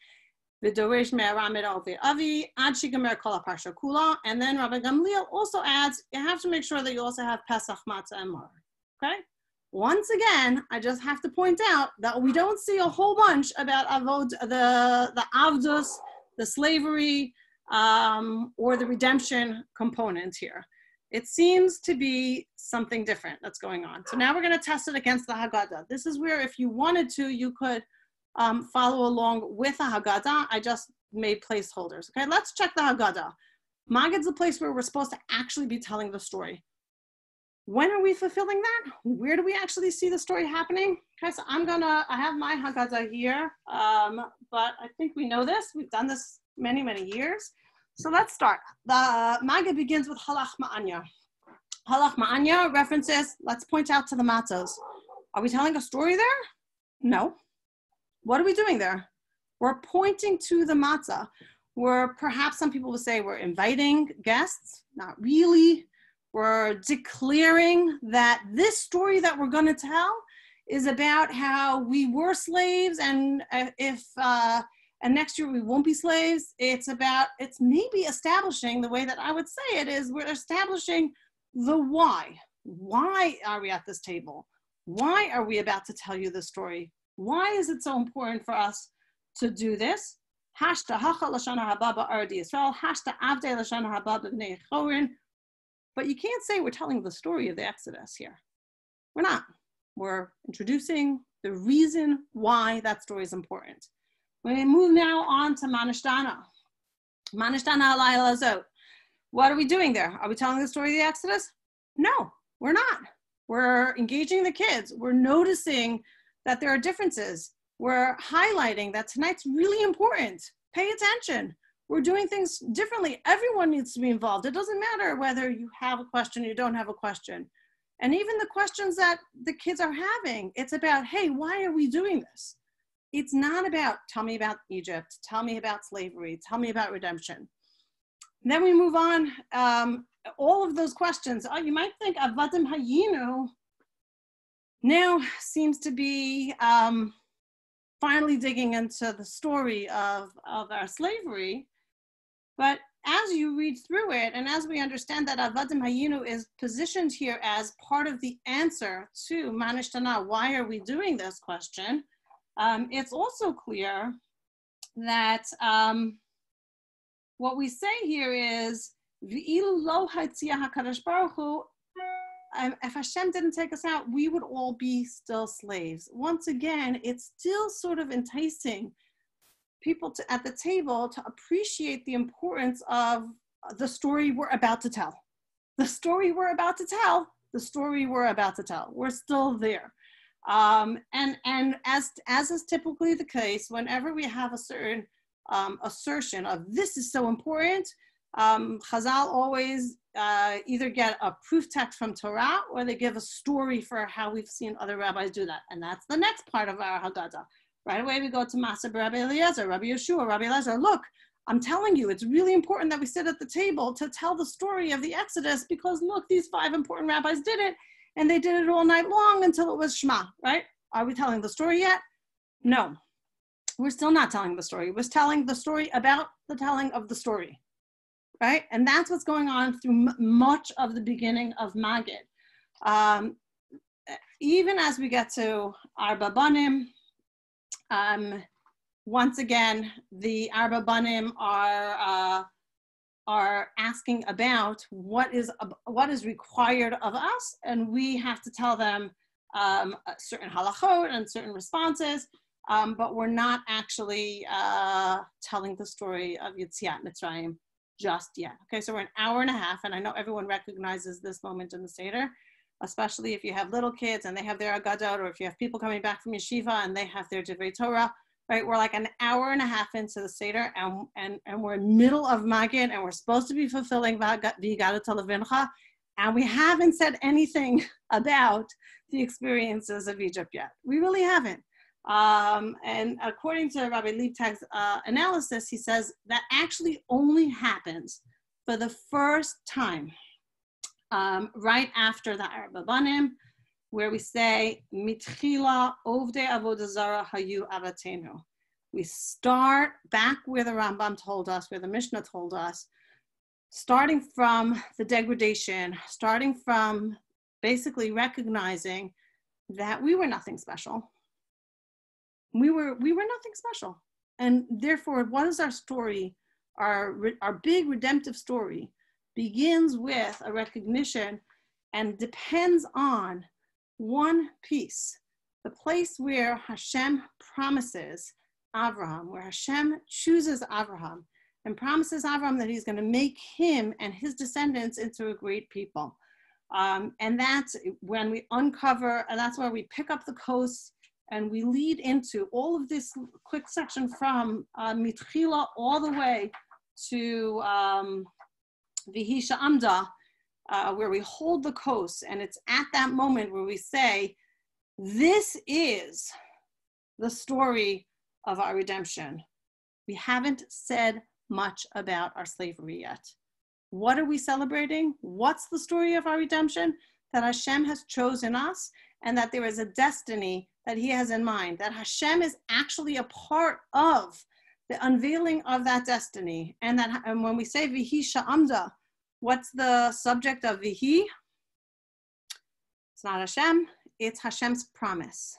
V'doresh me'aramed over avi ad shigamer kol haparsha kula. And then Rabbi Gamliel also adds, you have to make sure that you also have Pesach matzah and mar. Okay. Once again, I just have to point out that we don't see a whole bunch about the avdus, the slavery, or the redemption component here. It seems to be something different that's going on. So now we're going to test it against the Haggadah. This is where, if you wanted to, you could follow along with the Haggadah. I just made placeholders. Okay, let's check the Haggadah. Magid's the place where we're supposed to actually be telling the story. When are we fulfilling that? Where do we actually see the story happening? Okay, so I have my Haggadah here, but I think we know this. We've done this many, many years. So let's start. The Magid begins with Halach Ma'anya. Halach Ma'anya references, let's point out to the matzos. Are we telling a story there? No. What are we doing there? We're pointing to the matzah. Perhaps some people would say we're inviting guests. Not really. We're declaring that this story that we're going to tell is about how we were slaves, and and next year we won't be slaves. It's maybe establishing, the way that I would say it is, we're establishing the why. Why are we at this table? Why are we about to tell you this story? Why is it so important for us to do this? Hashta hacha lashana haba ba'ardi Yisrael, hashta avdei lashana haba b'nei chorin. But you can't say we're telling the story of the Exodus here. We're not. We're introducing the reason why that story is important. We move now on to Manishtana. Manishtana alayla zot. What are we doing there? Are we telling the story of the Exodus? No, we're not. We're engaging the kids. We're noticing that there are differences. We're highlighting that tonight's really important. Pay attention. We're doing things differently. Everyone needs to be involved. It doesn't matter whether you have a question or you don't have a question. And even the questions that the kids are having, it's about, hey, why are we doing this? It's not about, tell me about Egypt, tell me about slavery, tell me about redemption. Then we move on. All of those questions, you might think Avadim Hayinu now seems to be finally digging into the story of our slavery. But as you read through it, and as we understand that Avadim Hayinu is positioned here as part of the answer to Manishtana, why are we doing this question? It's also clear that what we say here is, if Hashem didn't take us out, we would all be still slaves. Once again, it's still sort of enticing people at the table to appreciate the importance of the story we're about to tell. The story we're about to tell, the story we're about to tell. We're still there. And as is typically the case, whenever we have a certain assertion of this is so important, Chazal always either get a proof text from Torah or they give a story for how we've seen other rabbis do that. And that's the next part of our Haggadah. Right away we go to Maaseh Rabbi Eliezer, Rabbi Yeshua, Rabbi Eliezer. Look, I'm telling you, it's really important that we sit at the table to tell the story of the Exodus because look, these 5 important rabbis did it and they did it all night long until it was Shema, right? Are we telling the story yet? No, we're still not telling the story. We're telling the story about the telling of the story, right? And that's what's going on through much of the beginning of Magid. Even as we get to Arba Banim, once again, the Arba Banim are asking about what is required of us, and we have to tell them certain halachot and certain responses, but we're not actually telling the story of Yetziat Mitzrayim just yet. Okay, so we're an hour and a half, and I know everyone recognizes this moment in the Seder, especially if you have little kids and they have their Aggadot, or if you have people coming back from yeshiva and they have their Divrei Torah, right? We're like an hour and a half into the Seder, and we're in the middle of Magid, and we're supposed to be fulfilling V'yigadat Levincha, and we haven't said anything about the experiences of Egypt yet. We really haven't. And according to Rabbi Liebtag's analysis, he says that actually only happens for the first time right after the Arba Banim, where we say, Mitchila ovdei avodah zara hayu avatenu. We start back where the Rambam told us, where the Mishnah told us, starting from the degradation, starting from basically recognizing that we were nothing special. We were nothing special. And therefore, what is our story? Our big redemptive story begins with a recognition and depends on one piece, the place where Hashem promises Avraham, where Hashem chooses Avraham and promises Avraham that he's going to make him and his descendants into a great people. And that's when we uncover, and that's where we pick up the coast and we lead into all of this quick section from Mitchila all the way to Vihisha Amda, where we hold the coast, and it's at that moment where we say, this is the story of our redemption. We haven't said much about our slavery yet. What are we celebrating? What's the story of our redemption? That Hashem has chosen us, and that there is a destiny that he has in mind, that Hashem is actually a part of the unveiling of that destiny. And when we say Vihi Sha'amda, what's the subject of Vihi? It's not Hashem, it's Hashem's promise.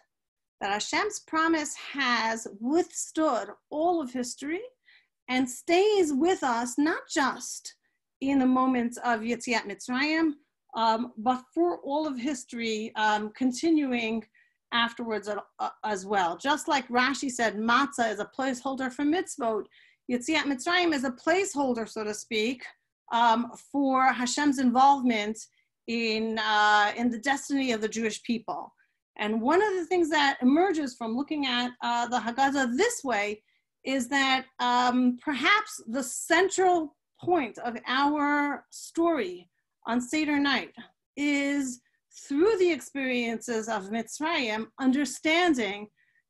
That Hashem's promise has withstood all of history and stays with us, not just in the moments of Yetziat Mitzrayim, but for all of history, continuing afterwards as well. Just like Rashi said, matzah is a placeholder for mitzvot, Yetziat Mitzrayim is a placeholder, so to speak, for Hashem's involvement in the destiny of the Jewish people. And one of the things that emerges from looking at the Haggadah this way is that perhaps the central point of our story on Seder night is through the experiences of Mitzrayim, understanding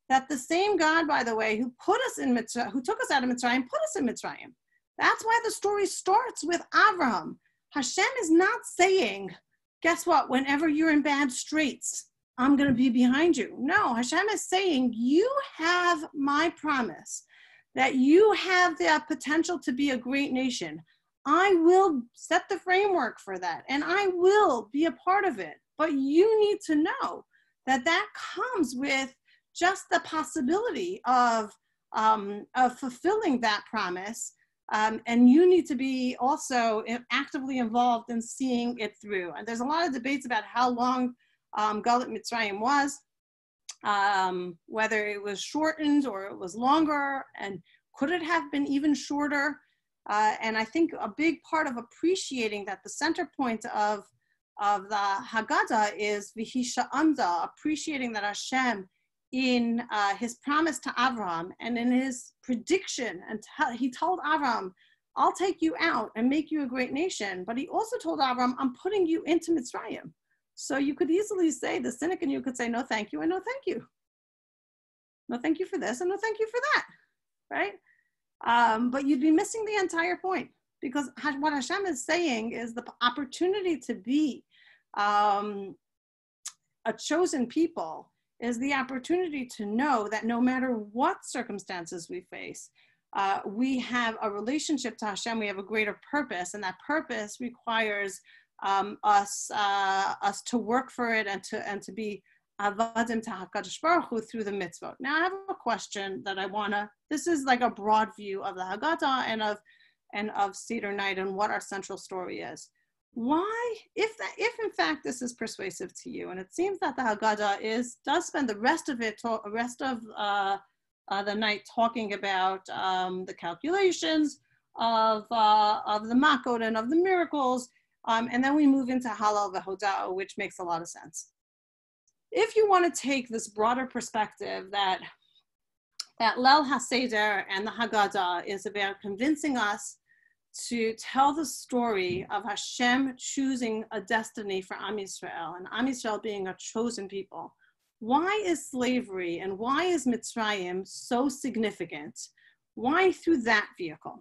that the same God, by the way, who put us in Mitzrayim, who took us out of Mitzrayim, put us in Mitzrayim. That's why the story starts with Avraham. Hashem is not saying, guess what, whenever you're in bad straits, I'm going to be behind you. No, Hashem is saying, you have my promise that you have the potential to be a great nation. I will set the framework for that, and I will be a part of it. But you need to know that that comes with just the possibility of fulfilling that promise. And you need to be also actively involved in seeing it through. And there's a lot of debates about how long Galut Mitzrayim was, whether it was shortened or it was longer, and could it have been even shorter? And I think a big part of appreciating that the center point of the Haggadah is Vihisha Anda, appreciating that Hashem, in his promise to Avraham and in his prediction, and he told Avraham, I'll take you out and make you a great nation. But he also told Avraham, I'm putting you into Mitzrayim. So you could easily say, the cynic in you could say, no, thank you, and no, thank you. No, thank you for this, and no, thank you for that, right? But you'd be missing the entire point, because what Hashem is saying is the opportunity to be a chosen people is the opportunity to know that no matter what circumstances we face, we have a relationship to Hashem, we have a greater purpose, and that purpose requires us to work for it and to be avadim to HaKadosh Baruch Hu through the mitzvot. Now I have a question that I wanna, this is like a broad view of the Haggadah and of Seder night and what our central story is. Why, if in fact this is persuasive to you, and it seems that the Haggadah does spend the rest of the night talking about the calculations of the makot and of the miracles, and then we move into Halal v'Hoda'ah, which makes a lot of sense. If you want to take this broader perspective that Leil HaSeder and the Haggadah is about convincing us to tell the story of Hashem choosing a destiny for Am Yisrael, and Am Yisrael being a chosen people. Why is slavery and why is Mitzrayim so significant? Why through that vehicle?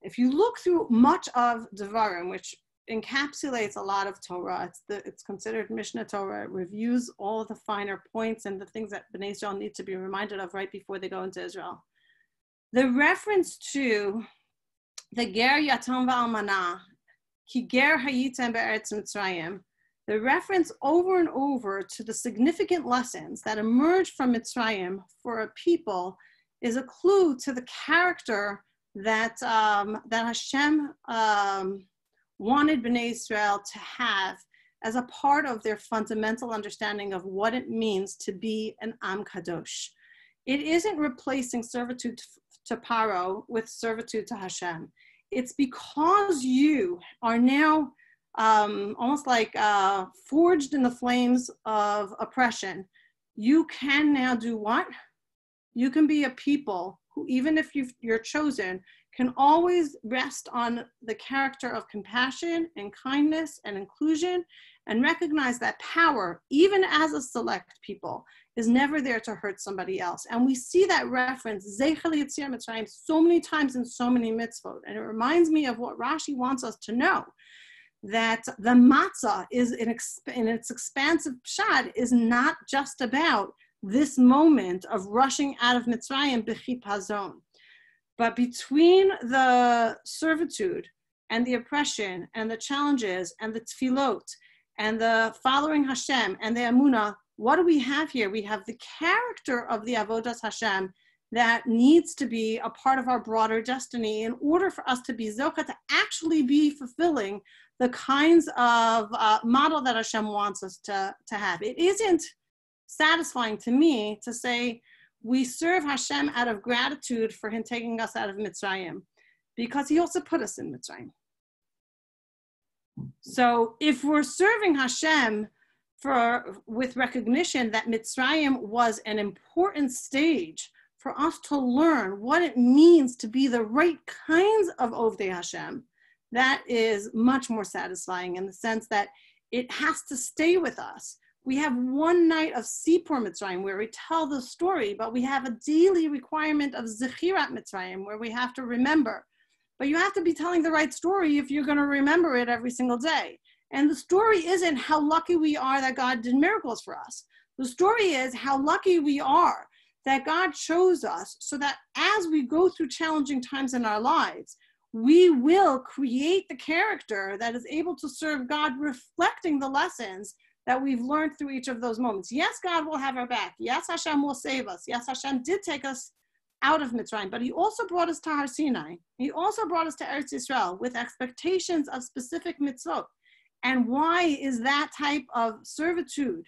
If you look through much of Devarim, which encapsulates a lot of Torah, it's considered Mishnah Torah, it reviews all of the finer points and the things that Bnei Israel need to be reminded of right before they go into Israel. The reference to the Ger Yatom V'Almana, Ki Ger Hayitem Be'eretz Mitzrayim, the reference over and over to the significant lessons that emerge from Mitzrayim for a people is a clue to the character that Hashem wanted Bnei Israel to have as a part of their fundamental understanding of what it means to be an Am Kadosh. It isn't replacing servitude to Paro with servitude to Hashem. It's because you are now almost like forged in the flames of oppression. You can now do what? You can be a people who, even if you're chosen, can always rest on the character of compassion and kindness and inclusion, and recognize that power, even as a select people, is never there to hurt somebody else. And we see that reference, Zeichel Yitzir Mitzrayim, so many times in so many mitzvot. And it reminds me of what Rashi wants us to know, that the matzah is in its expansive pshat is not just about this moment of rushing out of Mitzrayim b'chipazon, but between the servitude and the oppression and the challenges and the tefillot and the following Hashem and the Amunah, what do we have here? We have the character of the Avodas Hashem that needs to be a part of our broader destiny in order for us to be Zocha, to actually be fulfilling the kinds of model that Hashem wants us to have. It isn't satisfying to me to say we serve Hashem out of gratitude for him taking us out of Mitzrayim. because he also put us in Mitzrayim. So if we're serving Hashem with recognition that Mitzrayim was an important stage for us to learn what it means to be the right kinds of Ovdei Hashem, that is much more satisfying in the sense that it has to stay with us. We have one night of Sipur Mitzrayim where we tell the story, but we have a daily requirement of Zechirat Mitzrayim where we have to remember. But you have to be telling the right story if you're going to remember it every single day. And the story isn't how lucky we are that God did miracles for us. The story is how lucky we are that God chose us so that as we go through challenging times in our lives, we will create the character that is able to serve God, reflecting the lessons that we've learned through each of those moments. Yes, God will have our back. Yes, Hashem will save us. Yes, Hashem did take us out of Mitzrayim, but he also brought us to Har Sinai. He also brought us to Eretz Yisrael with expectations of specific mitzvot. And why is that type of servitude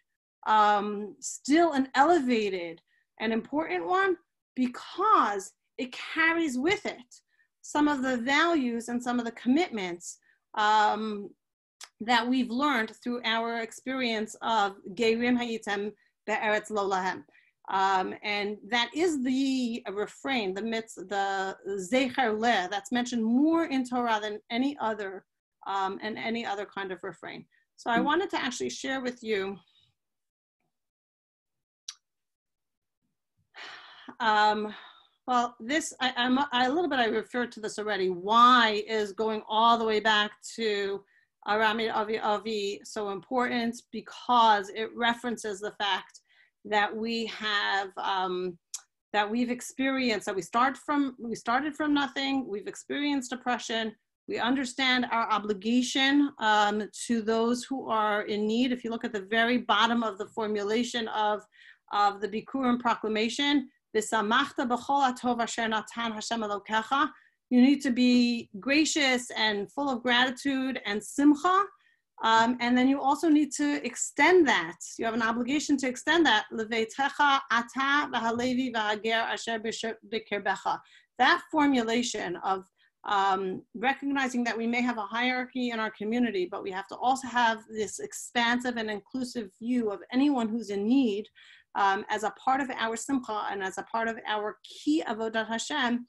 still an elevated and important one? Because it carries with it some of the values and some of the commitments that we've learned through our experience of Geirim Hayitem Be'eretz Lo Lahem. And that is the refrain, the Zecher Leh, that's mentioned more in Torah than any other and any other kind of refrain. So I wanted to actually share with you well, this, I a little bit, I referred to this already. Why is going all the way back to Arami Avi so important? Because it references the fact that we have, that we've experienced, that we started from nothing, we've experienced oppression, we understand our obligation to those who are in need. If you look at the very bottom of the formulation of the Bikurim proclamation, you need to be gracious and full of gratitude and simcha. And then you also need to extend that. You have an obligation to extend that. That formulation of recognizing that we may have a hierarchy in our community, but we have to also have this expansive and inclusive view of anyone who's in need as a part of our simcha and as a part of our key avodat Hashem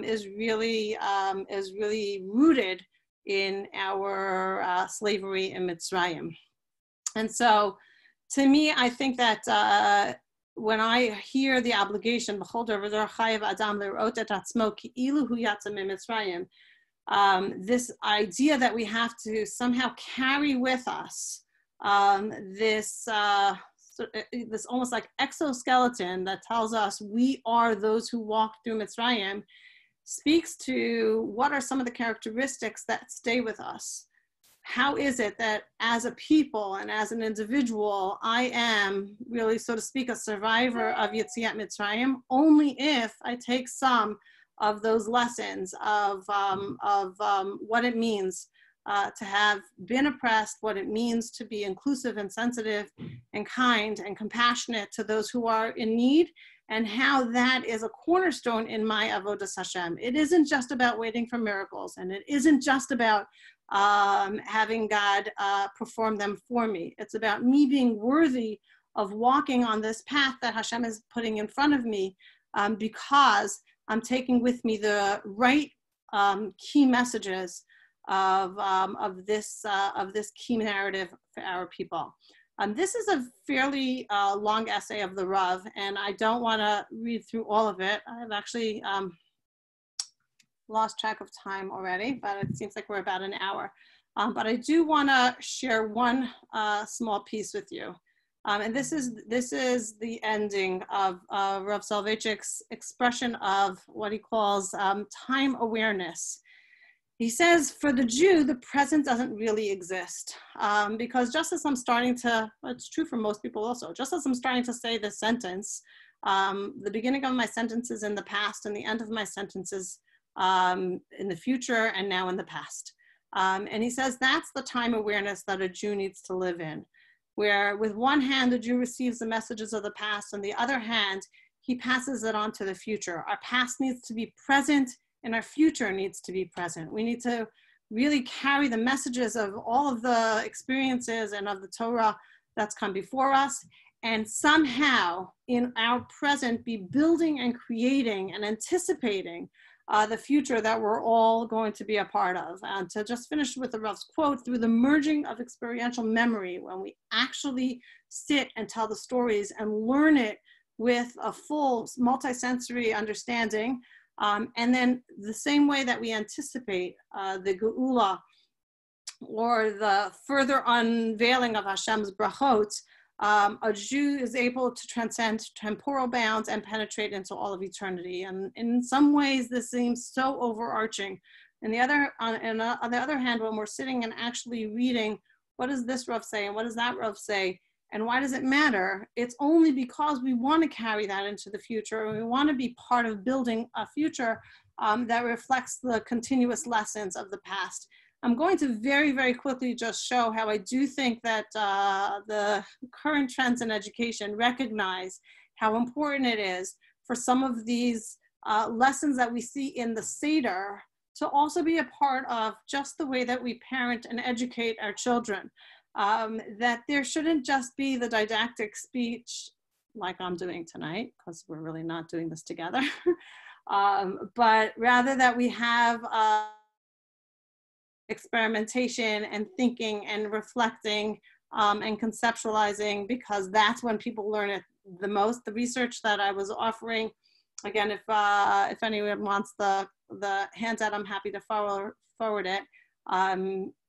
is really rooted in our slavery in Mitzrayim. And so to me, I think that when I hear the obligation, this idea that we have to somehow carry with us this almost like exoskeleton that tells us we are those who walk through Mitzrayim, speaks to what are some of the characteristics that stay with us. How is it that as a people and as an individual, I am really, so to speak, a survivor of Yetziat Mitzrayim, only if I take some of those lessons of what it means to have been oppressed, what it means to be inclusive and sensitive and kind and compassionate to those who are in need, and how that is a cornerstone in my avodas Hashem. It isn't just about waiting for miracles, and it isn't just about having God perform them for me. It's about me being worthy of walking on this path that Hashem is putting in front of me because I'm taking with me the right key messages of this key narrative for our people. This is a fairly long essay of the Rav, and I don't want to read through all of it. I've actually lost track of time already, but it seems like we're about an hour. But I do want to share one small piece with you. And this is the ending of Rav Soloveitchik's expression of what he calls time awareness. He says, for the Jew, the present doesn't really exist because just as I'm starting to, it's true for most people also, just as I'm starting to say this sentence, the beginning of my sentence is in the past and the end of my sentence is in the future and now in the past. And he says that's the time awareness that a Jew needs to live in, where with one hand, the Jew receives the messages of the past, and the other hand, he passes it on to the future. Our past needs to be present and our future needs to be present. We need to really carry the messages of all of the experiences and of the Torah that's come before us, and somehow in our present be building and creating and anticipating the future that we're all going to be a part of. And to just finish with the Rav's quote, through the merging of experiential memory, when we actually sit and tell the stories and learn it with a full multisensory understanding, and then the same way that we anticipate the Geula or the further unveiling of Hashem's brachot, a Jew is able to transcend temporal bounds and penetrate into all of eternity. And in some ways, this seems so overarching. On the other hand, when we're sitting and actually reading, what does this Rav say and what does that Rav say, and why does it matter? It's only because we want to carry that into the future, and we want to be part of building a future that reflects the continuous lessons of the past. I'm going to very, very quickly just show how I do think that the current trends in education recognize how important it is for some of these lessons that we see in the Seder to also be a part of just the way that we parent and educate our children. That there shouldn't just be the didactic speech like I'm doing tonight, because we're really not doing this together, but rather that we have experimentation and thinking and reflecting and conceptualizing, because that's when people learn it the most. The research that I was offering, again, if anyone wants the handout, I'm happy to forward it,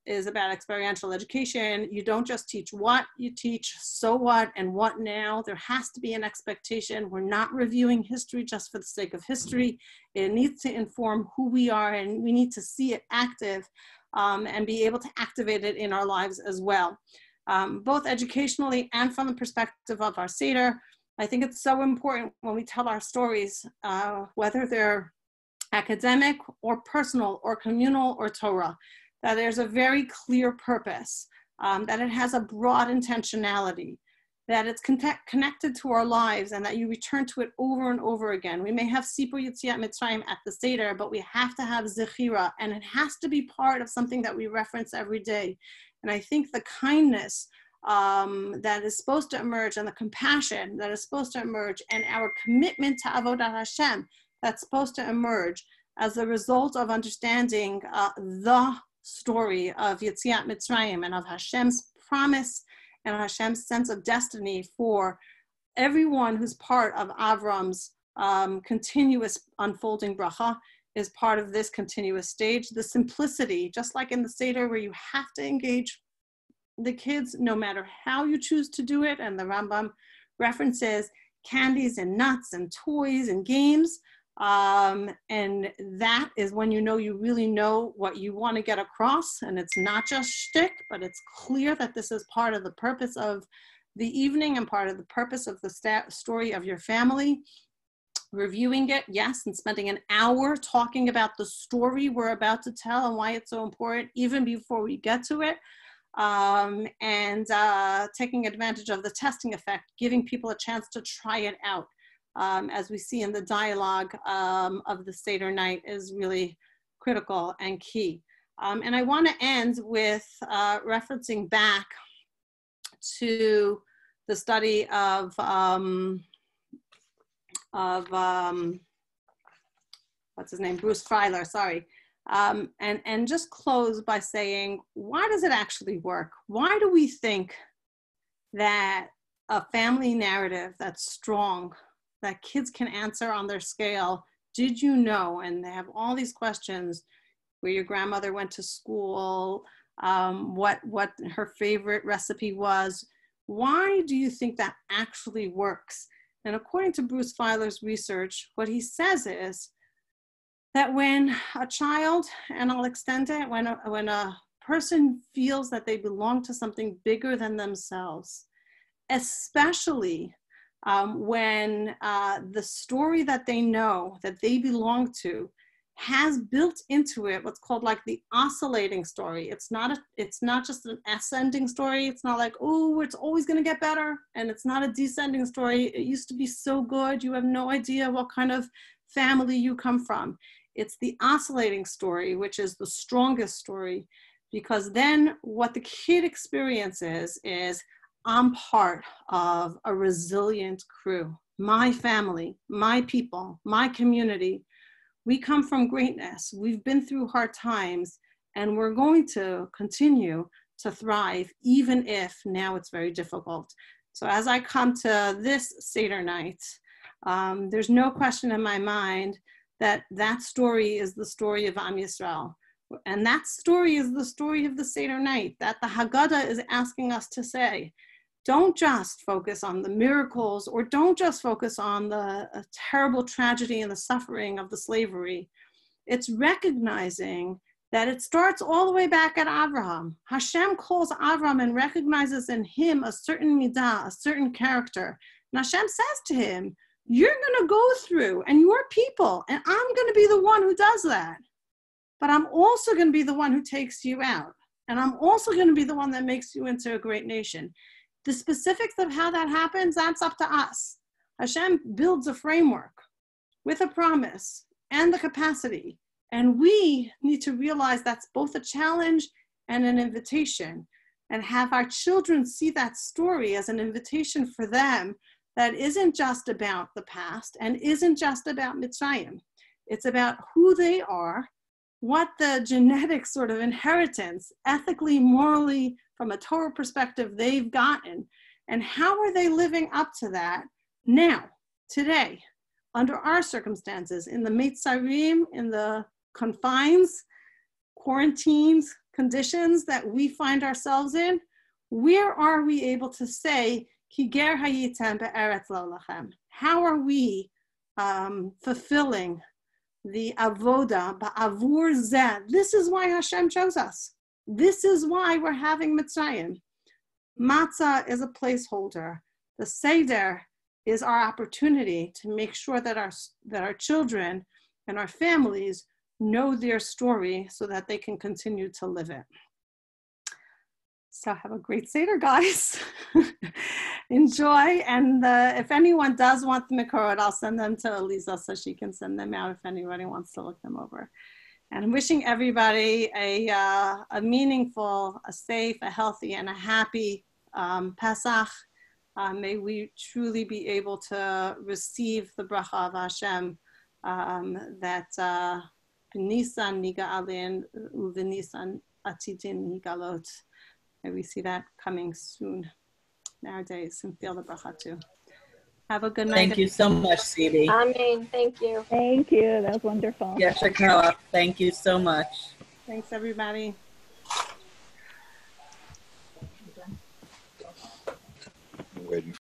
is about experiential education. You don't just teach what, you teach so what and what now. There has to be an expectation. We're not reviewing history just for the sake of history. It needs to inform who we are, and we need to see it active and be able to activate it in our lives as well. Both educationally and from the perspective of our Seder, I think it's so important when we tell our stories, whether they're academic or personal or communal or Torah, that there's a very clear purpose, that it has a broad intentionality, that it's connected to our lives, and that you return to it over and over again. We may have Sipur Yetziat Mitzrayim at the Seder, but we have to have Zechira, and it has to be part of something that we reference every day. And I think the kindness that is supposed to emerge, and the compassion that is supposed to emerge, and our commitment to Avodat Hashem that's supposed to emerge as a result of understanding the story of Yetziat Mitzrayim and of Hashem's promise and Hashem's sense of destiny for everyone who's part of Avram's continuous unfolding bracha is part of this continuous stage. The simplicity, just like in the Seder, where you have to engage the kids no matter how you choose to do it, and the Rambam references candies and nuts and toys and games. And that is when you know you really know what you want to get across, and it's not just shtick, but it's clear that this is part of the purpose of the evening and part of the purpose of the story of your family. Reviewing it, yes, and spending an hour talking about the story we're about to tell and why it's so important even before we get to it. And taking advantage of the testing effect, giving people a chance to try it out. As we see in the dialogue of the Seder night, is really critical and key. And I want to end with referencing back to the study of what's his name, Bruce Feiler, sorry. And just close by saying, why does it actually work? Why do we think that a family narrative that's strong, that kids can answer on their scale, did you know, and they have all these questions, where your grandmother went to school, what her favorite recipe was, why do you think that actually works? And according to Bruce Feiler's research, what he says is that when a child, and I'll extend it, when a person feels that they belong to something bigger than themselves, especially when the story that they know, that they belong to, has built into it what's called like the oscillating story. It's not just an ascending story. It's not like, oh, it's always going to get better. And it's not a descending story. It used to be so good. You have no idea what kind of family you come from. It's the oscillating story, which is the strongest story, because then what the kid experiences is, I'm part of a resilient crew. My family, my people, my community, we come from greatness. We've been through hard times, and we're going to continue to thrive, even if now it's very difficult. So as I come to this Seder night, there's no question in my mind that that story is the story of Am Yisrael. And that story is the story of the Seder night, that the Haggadah is asking us to say. Don't just focus on the miracles, or don't just focus on the terrible tragedy and the suffering of the slavery. It's recognizing that it starts all the way back at Avraham. Hashem calls Avraham and recognizes in him a certain midah, a certain character. And Hashem says to him, you're going to go through, and your people, and I'm going to be the one who does that. But I'm also going to be the one who takes you out. And I'm also going to be the one that makes you into a great nation. The specifics of how that happens, that's up to us. Hashem builds a framework with a promise and the capacity. And we need to realize that's both a challenge and an invitation, and have our children see that story as an invitation for them that isn't just about the past and isn't just about Mitzrayim. It's about who they are, what the genetic sort of inheritance, ethically, morally, from a Torah perspective, they've gotten, and how are they living up to that now, today, under our circumstances, in the Mitzrayim, in the confines, quarantines, conditions that we find ourselves in. Where are we able to say, Ki ger hayitem be'eretz lo lachem? How are we fulfilling the avoda ba'avur zeh? This is why Hashem chose us. This is why we're having Mitzrayim. Matzah is a placeholder. The Seder is our opportunity to make sure that our children and our families know their story so that they can continue to live it. So have a great Seder, guys. Enjoy. And if anyone does want the Makorot, I'll send them to Elisa so she can send them out if anybody wants to look them over. And I'm wishing everybody a meaningful, a safe, a healthy, and a happy Pesach. May we truly be able to receive the bracha of Hashem that B'Nisan niga'alin u'v'Nisan atidin nigalot. May we see that coming soon nowadays and feel the bracha too. Have a good night. Thank you so much, Sidi. Amen. Thank you. Thank you. That was wonderful. Yes, Shakara. Thank you so much. Thanks, everybody. Waiting